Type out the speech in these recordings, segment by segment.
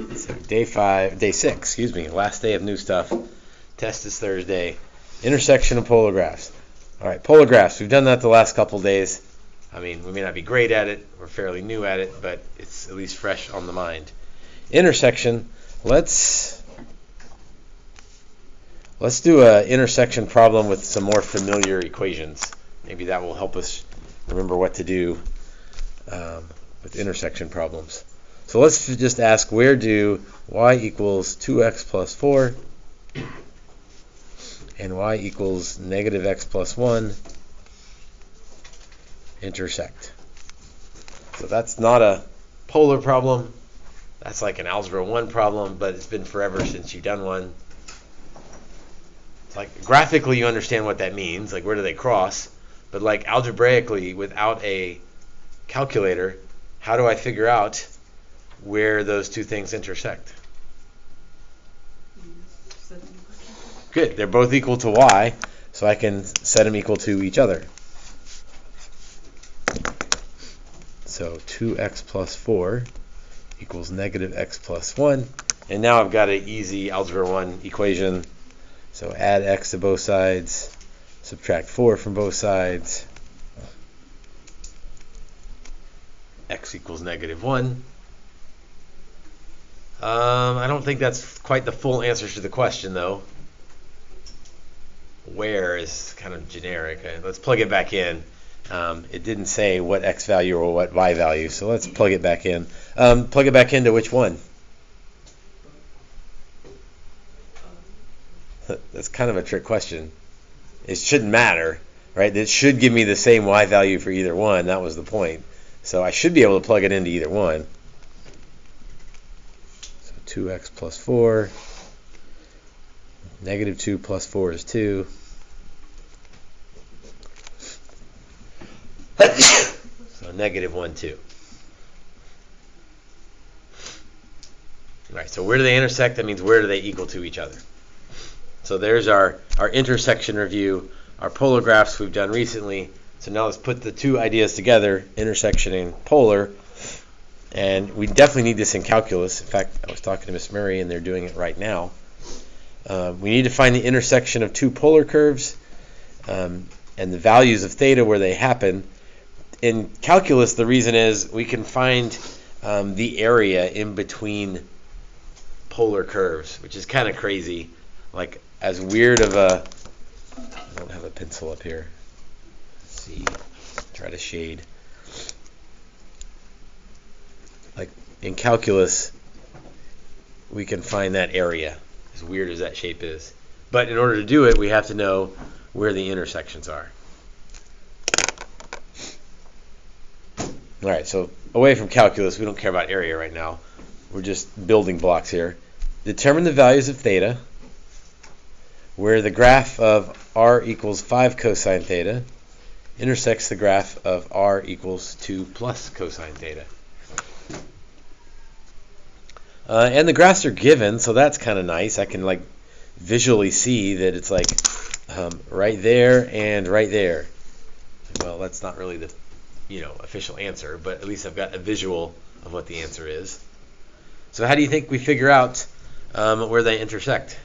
So day 6, excuse me, last day of new stuff. Test is Thursday. Intersection of polar graphs. All right, polar graphs. We've done that the last couple days. I mean, we may not be great at it. We're fairly new at it, but it's at least fresh on the mind. Intersection. Let's do an intersection problem with some more familiar equations. Maybe that will help us remember what to do with intersection problems. So let's just ask, where do y equals 2x plus 4 and y equals negative x plus 1 intersect? So that's not a polar problem. That's like an Algebra 1 problem, but it's been forever since you've done one. Like graphically you understand what that means, like where do they cross, but like algebraically without a calculator, how do I figure out where those two things intersect? Good, they're both equal to y, so I can set them equal to each other. So 2x plus 4 equals negative x plus 1, and now I've got an easy Algebra 1 equation. So add x to both sides, subtract 4 from both sides, x equals negative 1. I don't think that's quite the full answer to the question, though. Where is kind of generic. Let's plug it back in. It didn't say what x value or what y value, so let's plug it back in. Plug it back into which one? That's kind of a trick question. It shouldn't matter, right? It should give me the same y value for either one. That was the point. So I should be able to plug it into either one. So 2x plus 4. Negative 2 plus 4 is 2. So negative 1, 2. All right, so where do they intersect? That means where do they equal to each other? So there's our intersection review, our polar graphs we've done recently. So now let's put the two ideas together, intersection and polar. And we definitely need this in calculus. In fact, I was talking to Miss Murray, and they're doing it right now. We need to find the intersection of two polar curves and the values of theta where they happen. In calculus, the reason is we can find the area in between polar curves, which is kind of crazy. Like, as weird of a... I don't have a pencil up here. Let's see. Try to shade. Like, in calculus, we can find that area, as weird as that shape is. But in order to do it, we have to know where the intersections are. All right, so away from calculus, we don't care about area right now. We're just building blocks here. Determine the values of theta, where the graph of r equals 5 cosine theta intersects the graph of r equals 2 plus cosine theta. And the graphs are given, so that's kind of nice. I can like visually see that it's like right there and right there. Well, that's not really the official answer, but at least I've got a visual of what the answer is. So how do you think we figure out where they intersect?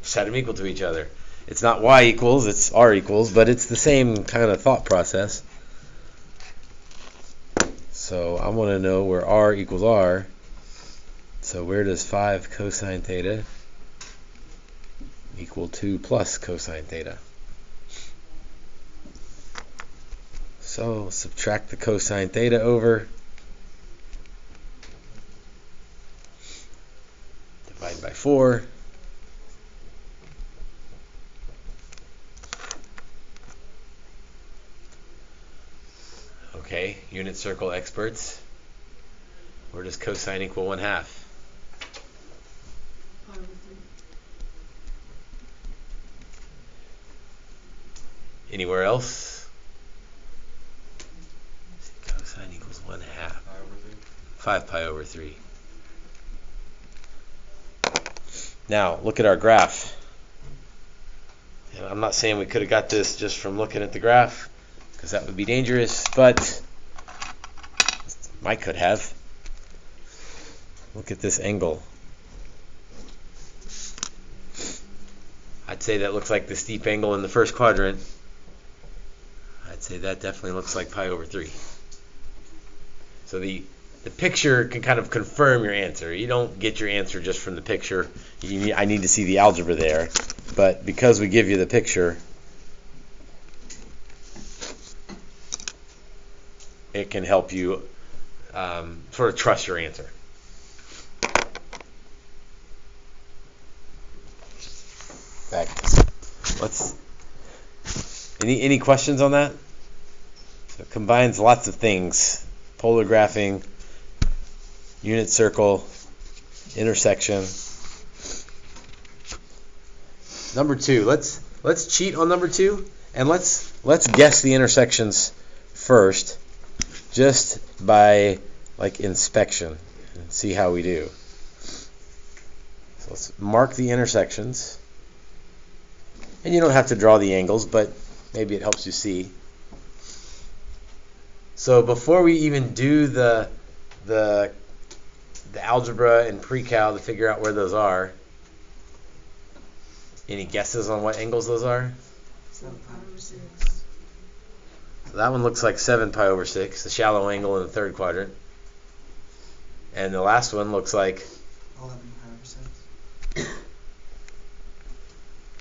Set them equal to each other. It's not y equals, it's r equals, but it's the same kind of thought process. So I want to know where r equals r. So where does 5 cosine theta equal 2 plus cosine theta? So subtract the cosine theta over. Divide by 4. Okay, unit circle experts. Where does cosine equal 1/2? Anywhere else? Cosine equals 1/2. 5 pi over 3. Now, look at our graph. And I'm not saying we could have got this just from looking at the graph, because that would be dangerous, but might could have. Look at this angle. I'd say that looks like the steep angle in the first quadrant. I'd say that definitely looks like pi over 3. So the picture can kind of confirm your answer. You don't get your answer just from the picture. I need to see the algebra there. But because we give you the picture, it can help you sort of trust your answer. Back. Any questions on that? So it combines lots of things: polar graphing, unit circle, intersection. Number 2. Let's cheat on number 2 and let's guess the intersections first, just by like inspection, and see how we do. So let's mark the intersections. And you don't have to draw the angles, but maybe it helps you see. So before we even do the algebra and pre-cal to figure out where those are, any guesses on what angles those are? 7 pi over 6. So that one looks like 7 pi over 6, the shallow angle in the third quadrant. And the last one looks like 11 pi over 6.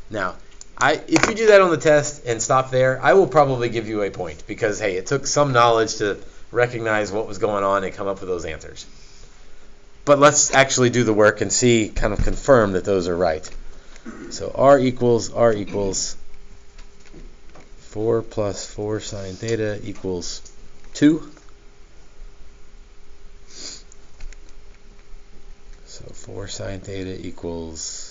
Now, if you do that on the test and stop there, I will probably give you a point because, hey, it took some knowledge to recognize what was going on and come up with those answers. But let's actually do the work and see, kind of confirm that those are right. So R equals 4 plus 4 sine theta equals 2. So 4 sine theta equals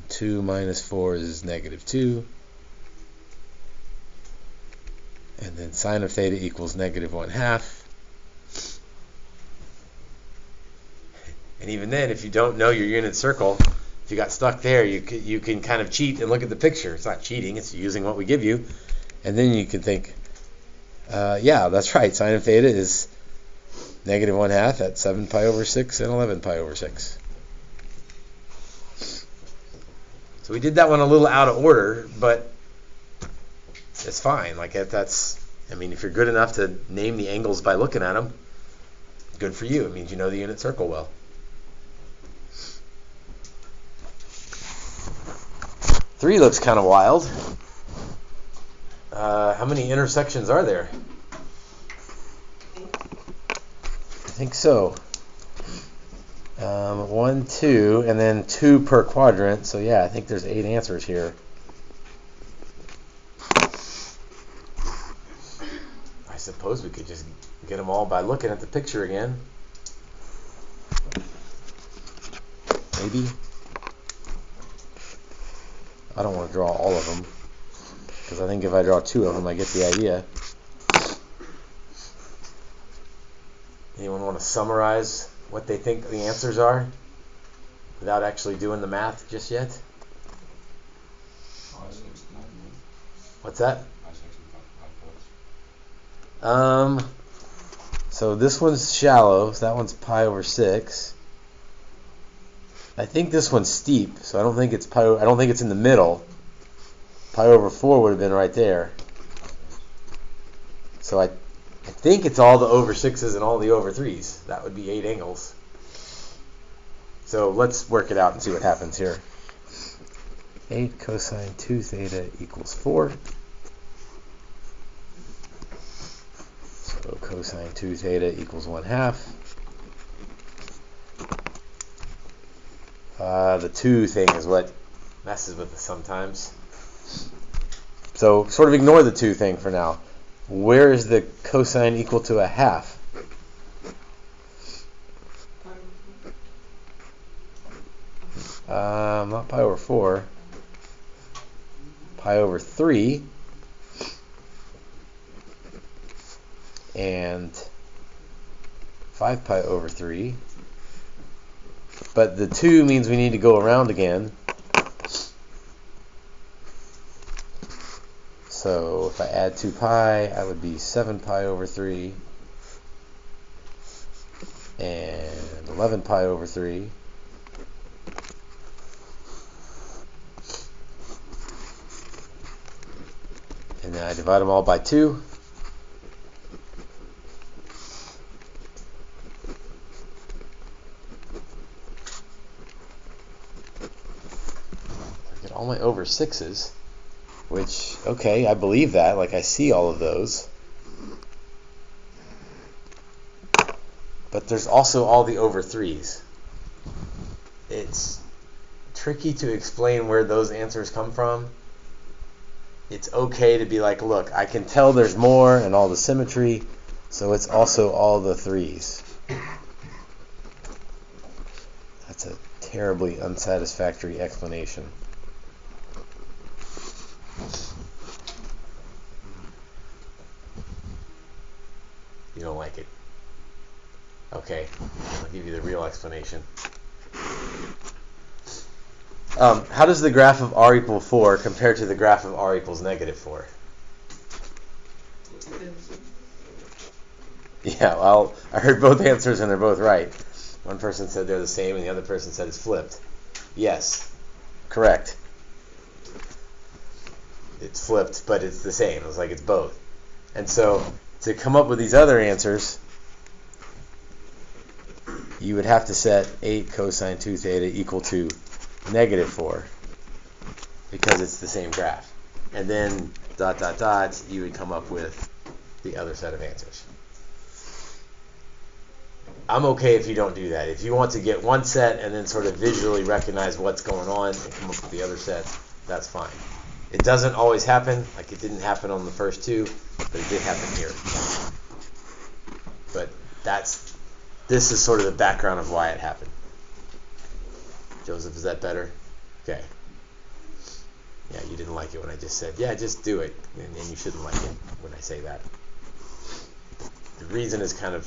2 minus 4 is negative 2. And then sine of theta equals negative 1/2. And even then, if you don't know your unit circle, if you got stuck there, you can kind of cheat and look at the picture. It's not cheating, it's using what we give you. And then you can think, yeah, that's right, sine of theta is negative 1/2 at 7 pi over 6 and 11 pi over 6. So we did that one a little out of order, but it's fine. Like if you're good enough to name the angles by looking at them, good for you. It means you know the unit circle well. Three looks kind of wild. How many intersections are there? I think so. 1, 2, and then 2 per quadrant. So yeah, I think there's 8 answers here. I suppose we could just get them all by looking at the picture again. Maybe. I don't want to draw all of them, because I think if I draw 2 of them, I get the idea. Anyone want to summarize what they think the answers are without actually doing the math just yet? What's that? So this one's shallow, so that one's pi over 6. I think this one's steep, so I don't think it's I don't think it's in the middle. Pi over 4 would have been right there. So I think it's all the over 6s and all the over 3s. That would be 8 angles. So let's work it out and see what happens here. 8 cosine 2 theta equals 4. So cosine 2 theta equals 1/2. The 2 thing is what messes with us sometimes. So sort of ignore the 2 thing for now. Where is the cosine equal to 1/2? Not pi over 4. Pi over 3. And 5 pi over 3. But the 2 means we need to go around again. So if I add 2 pi, I would be 7 pi over 3. and 11 pi over 3. And then I divide them all by 2. I get all my over 6s, which, okay, I believe that. Like, I see all of those. But there's also all the over 3s. It's tricky to explain where those answers come from. It's okay to be like, look, I can tell there's more and all the symmetry, so it's also all the 3s. That's a terribly unsatisfactory explanation. You don't like it? Okay, I'll give you the real explanation. How does the graph of r equal 4 compare to the graph of r equals negative 4? Yeah, well, I heard both answers and they're both right. One person said they're the same and the other person said it's flipped. Yes, correct. It's flipped, but it's the same. It's like it's both. And so to come up with these other answers, you would have to set 8 cosine 2 theta equal to negative 4 because it's the same graph. And then ... you would come up with the other set of answers. I'm okay if you don't do that. If you want to get one set and then sort of visually recognize what's going on and come up with the other set, that's fine. It doesn't always happen, like it didn't happen on the first two, but it did happen here. But this is sort of the background of why it happened. Joseph, is that better? Okay. Yeah, you didn't like it when I just said, yeah, just do it. And you shouldn't like it when I say that. The reason is kind of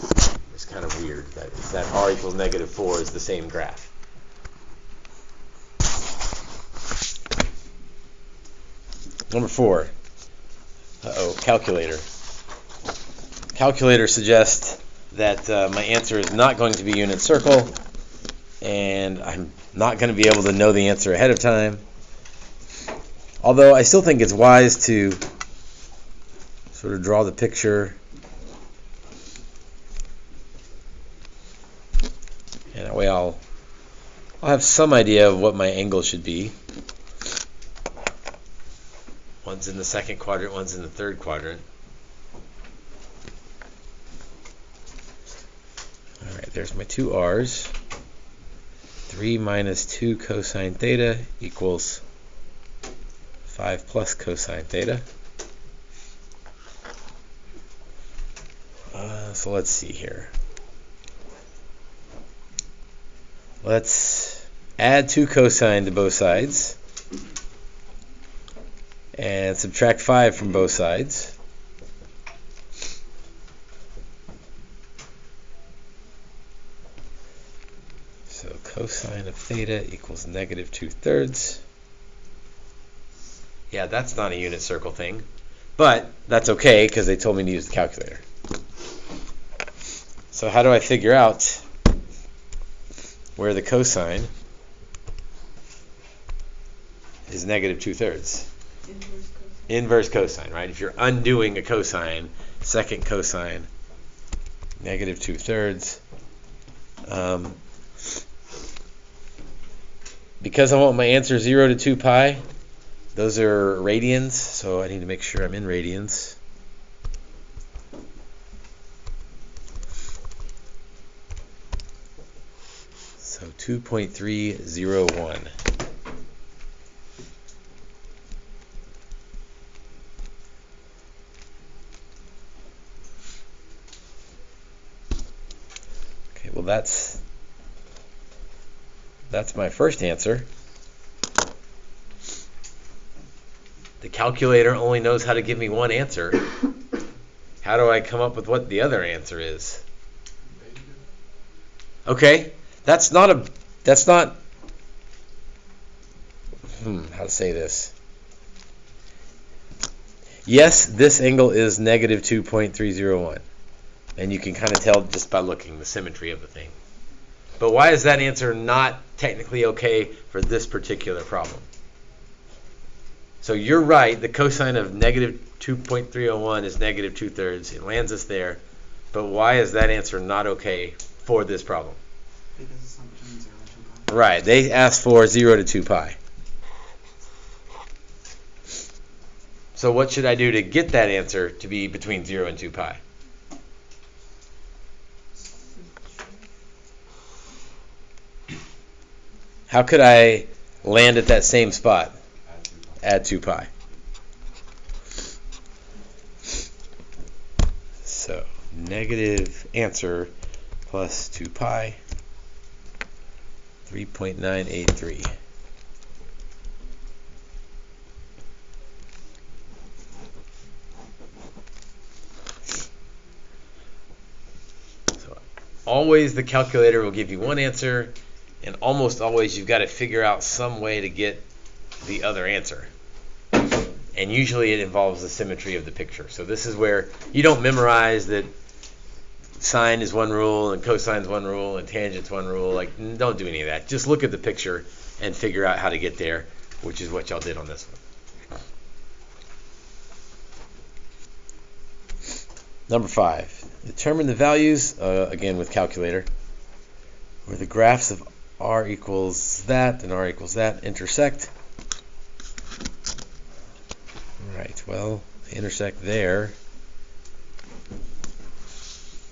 weird. That r equals negative 4 is the same graph. Number 4. Calculator. Calculator suggests that my answer is not going to be unit circle, and I'm not going to be able to know the answer ahead of time. Although I still think it's wise to sort of draw the picture, and that way I'll have some idea of what my angle should be. One's in the second quadrant, one's in the third quadrant. Alright, there's my two r's. 3 minus 2 cosine theta equals 5 plus cosine theta. So let's see here. Let's add 2 cosine to both sides and subtract 5 from both sides. So cosine of theta equals negative 2/3. Yeah, that's not a unit circle thing, but that's okay because they told me to use the calculator. So how do I figure out where the cosine is negative 2/3? Inverse cosine, right? If you're undoing a cosine, second cosine, negative 2/3. Because I want my answer 0 to 2 pi, those are radians, so I need to make sure I'm in radians. So 2.301. Okay, well that's my first answer. The calculator only knows how to give me one answer. How do I come up with what the other answer is? Okay, that's not how to say this? Yes, this angle is negative 2.301. And you can kind of tell just by looking the symmetry of the thing. But why is that answer not technically okay for this particular problem? So you're right, the cosine of negative 2.301 is negative 2/3. It lands us there. But why is that answer not okay for this problem? Because it's not between 0 and 2 pi. Right, they asked for 0 to 2 pi. So what should I do to get that answer to be between 0 and 2 pi? How could I land at that same spot? Add 2 pi. So negative answer plus 2 pi, 3.983. So always the calculator will give you one answer, and almost always you've got to figure out some way to get the other answer. And usually it involves the symmetry of the picture. So this is where you don't memorize that sine is one rule and cosine is one rule and tangent's one rule. Like, don't do any of that. Just look at the picture and figure out how to get there, which is what y'all did on this one. Number 5. Determine the values, again with calculator, where the graphs of r equals that and r equals that intersect. Right, well, they intersect there,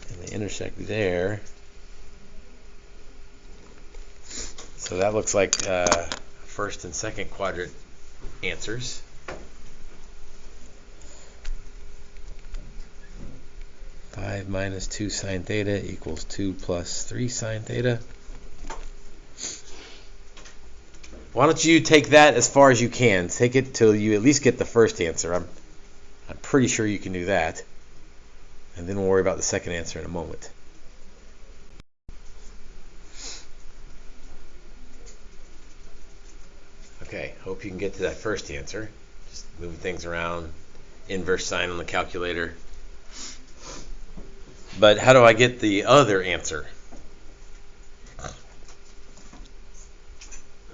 and they intersect there. So that looks like first and second quadrant answers. Five minus 2 sine theta equals 2 plus 3 sine theta. Why don't you take that as far as you can? Take it till you at least get the first answer. I'm pretty sure you can do that. And then we'll worry about the second answer in a moment. Okay, hope you can get to that first answer. Just move things around, inverse sign on the calculator. But how do I get the other answer?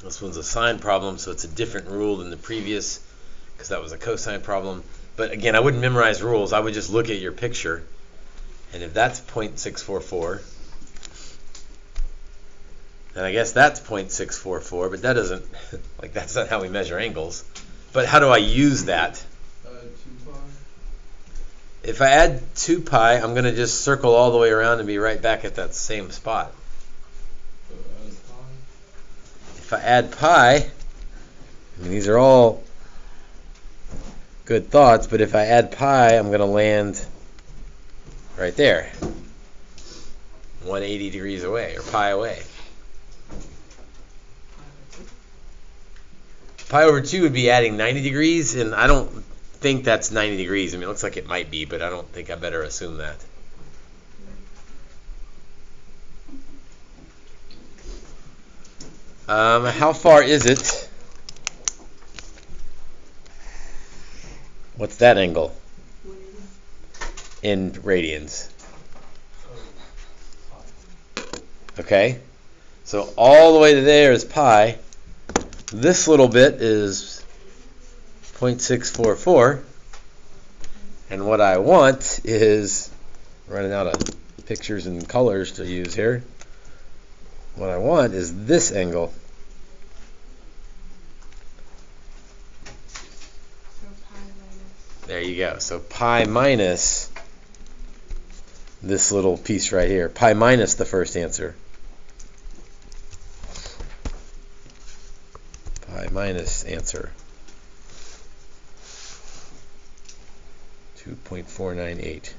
This one's a sine problem, so it's a different rule than the previous, because that was a cosine problem. But again, I wouldn't memorize rules. I would just look at your picture. And if that's 0.644, then I guess that's 0.644, but that doesn't, like, that's not how we measure angles. But how do I use that? 2 pi. If I add 2 pi, I'm going to just circle all the way around and be right back at that same spot. So pi. If I add pi, I mean, these are all good thoughts, but if I add pi, I'm going to land right there, 180 degrees away, or pi away. Pi over 2 would be adding 90 degrees, and I don't think that's 90 degrees. I mean, it looks like it might be, but I don't think I better assume that. How far is it? What's that angle? In radians. Okay, so all the way to there is pi. This little bit is 0.644, and what I want is, running out of pictures and colors to use here, what I want is this angle. So pi minus. There you go. So pi minus this little piece right here. Pi minus the first answer. Pi minus answer. 2.498.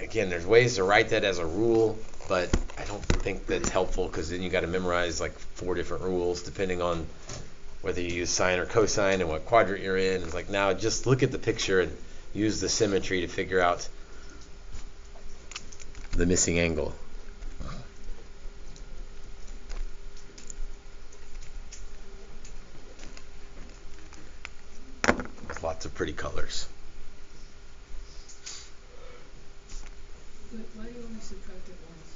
Again, there's ways to write that as a rule, but I don't think that's helpful, because then you got to memorize like 4 different rules depending on whether you use sine or cosine and what quadrant you're in. It's like, now just look at the picture and use the symmetry to figure out the missing angle. lots of pretty colors. Why do you only subtract it once?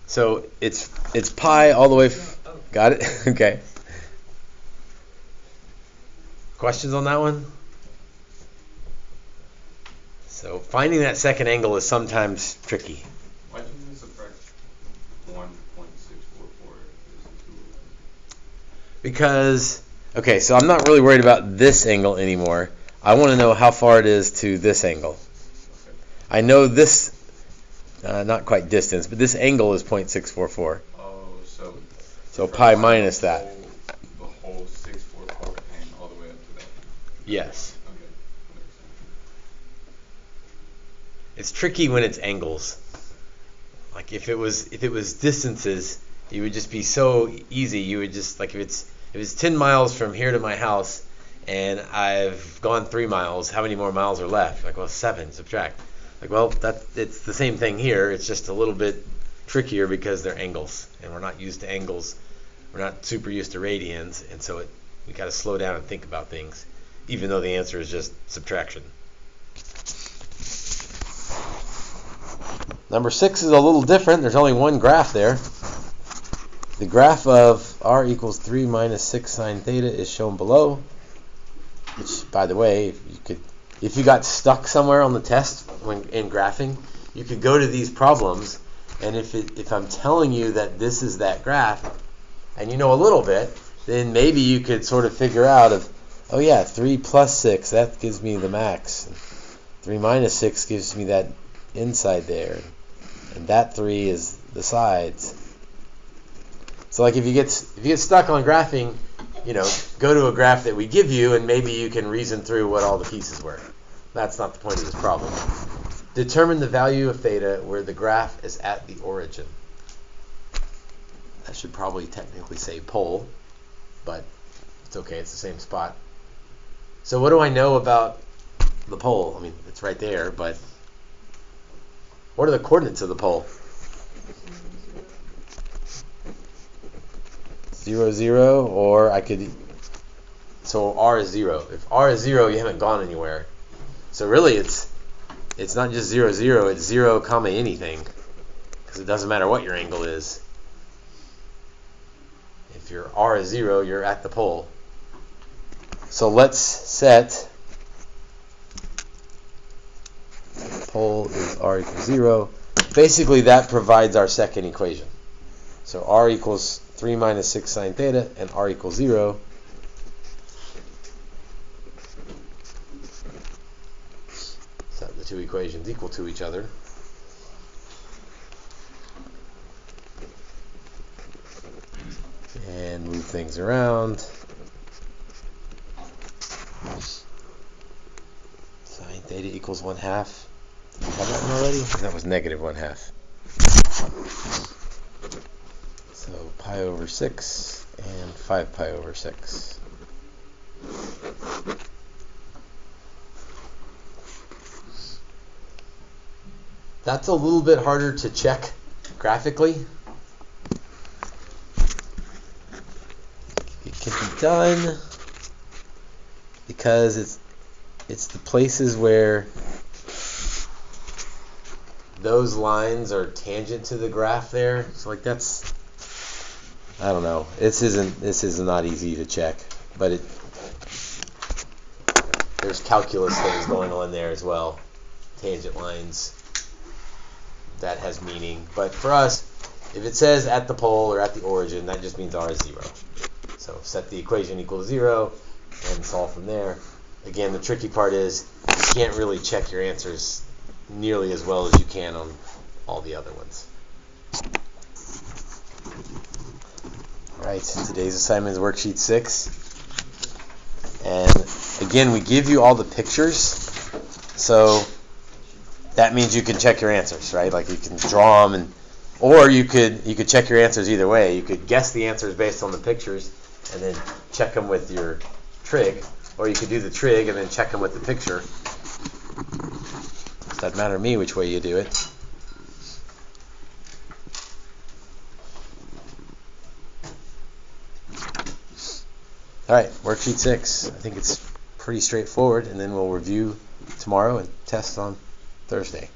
So it's pi all the way. Got it? Okay. Questions on that one? So finding that second angle is sometimes tricky. Why didn't we subtract 1.644? Because, okay, so I'm not really worried about this angle anymore. I want to know how far it is to this angle. Okay. I know this, not quite distance, but this angle is 0.644. Oh, So pi minus that. The whole 644 and all the way up to that. Yes. Okay. It's tricky when it's angles. Like if it was distances, it would just be so easy. You would just, like, if it's 10 miles from here to my house and I've gone 3 miles, how many more miles are left? Like, well, 7, subtract. Like, well, it's the same thing here. It's just a little bit trickier because they're angles, and we're not used to angles. We're not super used to radians, and so we got to slow down and think about things, even though the answer is just subtraction. Number 6 is a little different. There's only one graph there. The graph of r equals 3 minus 6 sine theta is shown below, which, by the way, if you got stuck somewhere on the test when in graphing, you could go to these problems, and if I'm telling you that this is that graph, and you know a little bit, then maybe you could sort of figure out oh yeah, 3 plus 6, that gives me the max. 3 minus 6 gives me that inside there. And that 3 is the sides. So like if you get stuck on graphing, go to a graph that we give you, and maybe you can reason through what all the pieces were. That's not the point of this problem. Determine the value of theta where the graph is at the origin. That should probably technically say pole, but it's okay, it's the same spot. So what do I know about the pole? I mean, it's right there, but what are the coordinates of the pole? 0, 0, or so r is 0. If r is 0, you haven't gone anywhere. So really it's not just 0, 0, it's 0, comma anything, because it doesn't matter what your angle is. If your r is 0, you're at the pole. So let's set pole is r equals 0. Basically, that provides our second equation. So r equals 3 minus 6 sine theta, and r equals 0. Set the two equations equal to each other. And move things around. Sine theta equals 1/2. Did you have that one already? That was negative 1/2. So pi over 6 and 5 pi over 6. That's a little bit harder to check graphically. It can be done because it's the places where those lines are tangent to the graph there. So like I don't know. This is not easy to check, but there's calculus things going on there as well. Tangent lines. That has meaning. But for us, if it says at the pole or at the origin, that just means r is 0. So set the equation equal to 0 and solve from there. Again, the tricky part is you can't really check your answers nearly as well as you can on all the other ones. Alright, today's assignment is worksheet 6. And again, we give you all the pictures, so that means you can check your answers, right? Like you can draw them, or you could check your answers either way. You could guess the answers based on the pictures and then check them with your trig, or you could do the trig and then check them with the picture. It doesn't matter to me which way you do it. All right, worksheet 6. I think it's pretty straightforward, and then we'll review tomorrow and test on Thursday.